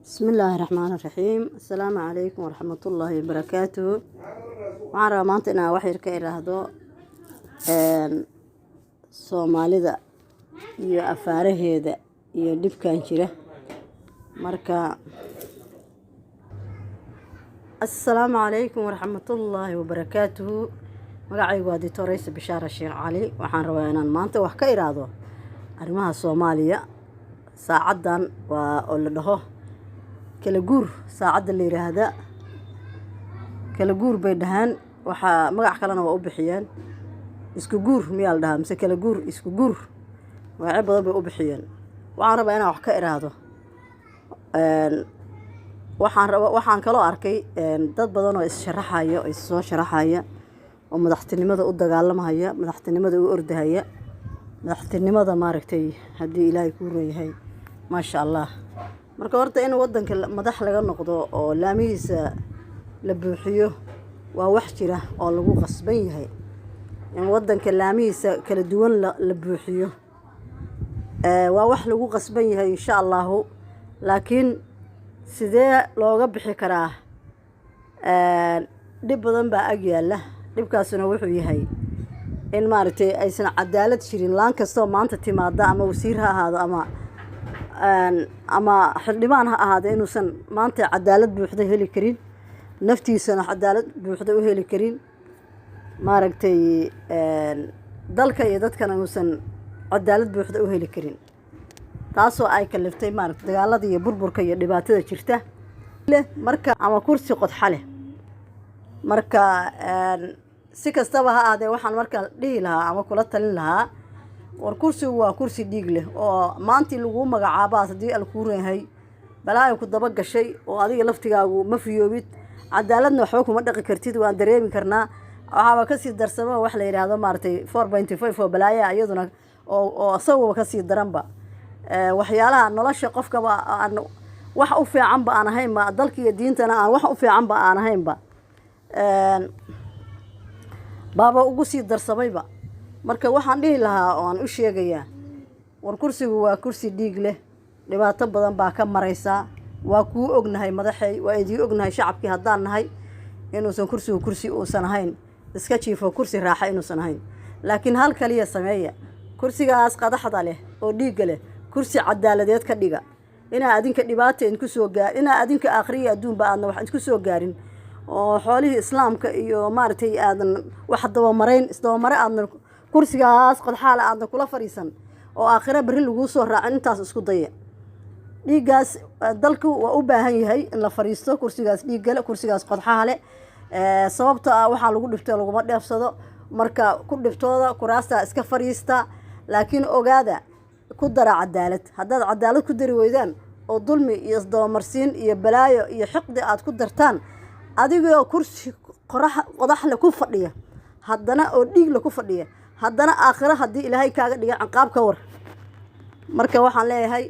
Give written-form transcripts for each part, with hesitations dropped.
بسم الله الرحمن الرحيم. السلام عليكم ورحمة الله وبركاته. وعرى مانتنا وحير كيراهدو Soomaalida iyo afaaraheeda iyo dhibkan jira marka assalaamu calaykum waraxmatullaahi wabarakaatuhu. magacaygu waa Dr. Bishaara Sheekh Cali. waxaan rabaa inaan maanta wax ka iraado arrimaha Soomaaliya. saacadan waa oo la dhaho kala guur. saacada la yiraahdo kala guur bay dhahaan. waxa magac kalena waa u bixiyeen isku guur miyaa la dhahaa mise kala guur isku guur magacyo badan bay u bixiyeen. waxaan rabaa inaan wax ka iraado waxaan kaloo arkay dad badan oo is sharaxaya oo is soo sharaxaya oo madaxtinimada u dagaalamaya, madaxtinimada u ordahaya, madaxtinimada maaragtay haddii Ilaahay ku reeyahay ma sha Allah. marka horta in wadanka madax laga noqdo oo laamihiisa la buuxiyo waa wax jira oo lagu qasban yahay in wadanka laamihiisa kala duwan la buuxiyo. waa wax lagu qasban yahay insha Allah. laakiin sidee looga bixi karaa? dhib badan baa ag yaala. dhibkaasuna wuxuu yahay in maaragtay aysan cadaalad jirin. laan kastoo maanta timaada ama wasiir ha ahaado ama xildhibaan ha ahaado inuusan maanta cadaalad buuxda heli karin, naftiisana cadaalad buuxda u heli karin, maaragtay dalka iyo dadkana inuusan cadaalad buuxda u heli karin. taasoo ay kaliftay maaragtay dagaalada iyo burburka iyo dhibaatada jirta marka ama kursi qodxa leh. marka si kastaba ha ahaadee waxaan marka dhihi lahaa ama kula talin lahaa war kursigu waa kursi dhiig leh oo maantii lagu magacaabaas haddii alkuu reehay balaayo ku daba gashay oo adiga laftigaagu ma fiyoobid, cadaaladna waxba kuma dhaqi kartid. waan dareemi karnaa. waxaaba kasii darsamo wax la yidhaahdo maaragtay 4.5 oo balaaya iyaduna oo asagoo kasii daranba waxyaalaha nolosha qofkaba aan wax u fiicanba aan ahaynba, dalka iyo diintana aan wax u fiicanba aan ahaynba baaba ugu sii darsamayba. marka waxaan dhihi lahaa oo aan u sheegayaa war kursigu waa kursi dhiig leh, dhibaato badan baa ka maraysa. waa kuu ognahay madaxay, waa idii ognahay shacabkii haddaan nahay inuusan kursigu kursi uusan ahayn iska jiifo kursi raaxa inuusan ahayn. laakiin hal kaliya sameeya kursigaas qadaxda leh oo dhiigga leh kursi cadaaladeed ka dhiga. inaa adinka dhibaato idinku soo inaa adinka aakhriya adduunba aadna wax idinku soo gaarin oo xoolihii islaamka iyo maaragtay aadan wax dabamarayn isdabamare aadna kursigaas qodxaala aadna kula fariisan oo aakhira berri laguu soo raacin. intaas isku daya. dhiiggaas dalku waa u baahan yahay in la fariisto kursigaas dhiiggale, kursigaas qodxaha leh. sababta waxaa lagu dhibtay laguma dheefsado. marka ku dhibtooda kuraasta iska fariista. laakiin ogaada ku dara cadaalad. haddaad cadaalad ku dari weydaan oo dulmi iyo isdabamarsiin iyo balaayo iyo xiqdi aad ku dartaan adigoo kursi qodax le ku fadhiya haddana oo dhiig le ku fadhiya haddana aakhira haddii Ilaahay kaaga dhiga ciqaab ka war. marka waxaan leeyahay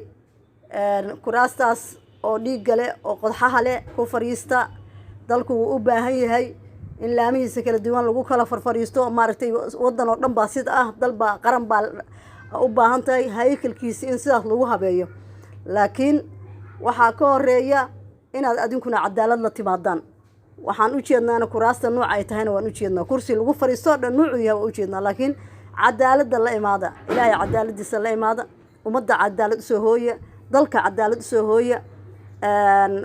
kuraastaas oo dhiigga leh oo qodxaha leh ku fariista. dalku wuu u baahan yahay in laamihiisa kala duwan lagu kala farfariisto. maaragtay wadan oo dhan baa sida ah, dal baa qaran baa u baahan tahay haykalkiisa in sidaas lagu habeeyo. laakiin waxaa ka horeeya inaad adinkuna cadaalad la timaadaan. waxaan u jeednaana kuraasta nooc ay tahayna waan u jeednaa. kursi lagu fariisto dhan noocu yahay waan u jeednaa. laakiin cadaaladda la imaada, Ilaahay cadaaladiisa la imaada, ummadda cadaalad u soo hooya, dalka cadaalad u soo hooya.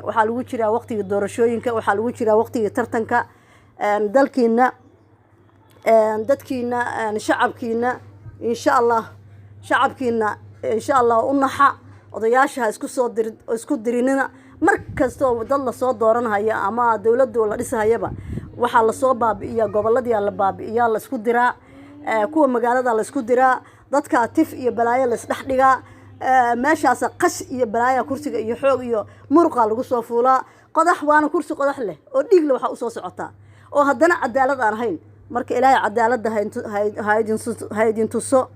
waxaa lagu jiraa waqtiga doorashooyinka, waxaa lagu jiraa waqtiga tartanka. dalkiina dadkiina shacabkiina insha Allah shacabkiina insha Allah u naxa. odayaasha isku dirinina. markastoo dad la soo dooranaya ama dawladda la dhisayaba waxaa la soo baabi'iyaa goboladii la baabi'iyaa, la isku diraa. kuwa magaalada la isku diraa. dadka tif iyo balaayo la isdhex dhigaa. meeshaas qash iyo balaayo kursiga iyo xoog iyo muruqa lagu soo fuulaa. qodax waana kursi qodax leh oo dhiig leh waxa u soo socotaa oo haddana cadaalad aan ahayn. marka Ilaahay cadaaladda haydin tuso.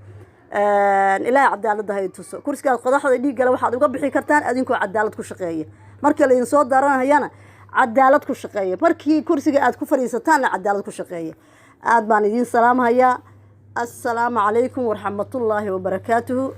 Ilaahay cadaaladda haydin tuso. kursigaas qodaxda dhiigga leh waxaad uga bixi kartaan adinkoo cadaalad ku shaqeeya. marka la idin soo daaranayana cadaalad ku shaqeeya. markii kursiga aad ku fariisataanna cadaalad ku shaqeeya. aad baan idin salaamahayaa. assalaamu calaykum waraxmatullaahi wabarakaatuhu.